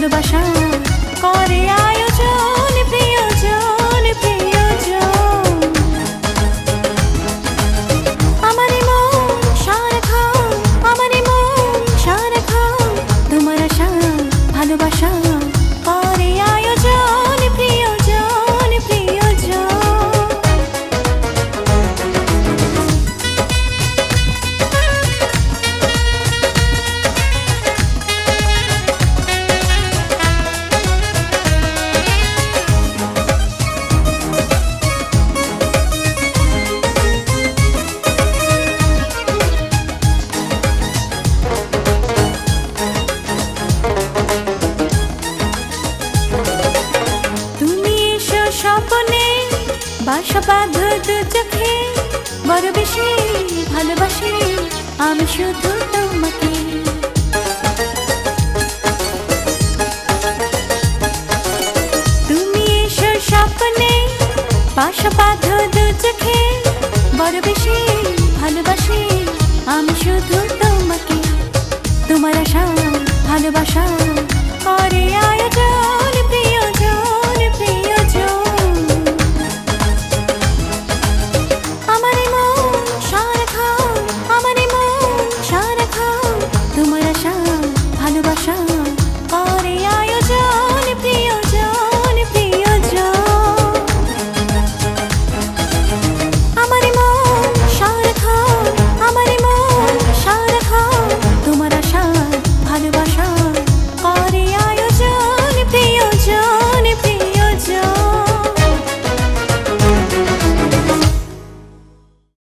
ভালোবাসা করে আয়োজন প্রিয়জন প্রিয়জন। আমারই মন সারাক্ষণ, আমারই মন সারাক্ষণ তোমার আশা ভালোবাসা করে আয়োজন প্রিয়জন প্রিয়জন। স্বপ্নে বাসা বাঁধো দু চোখে, বড় বেশি ভালোবাসি আমি শুধু তোমাকে। তুমি এসো স্বপ্নে বাসা বাঁধো দু চোখে, বড় বেশি ভালোবাসি আমি শুধু তোমাকে। তোমার আশা ভালোবাসা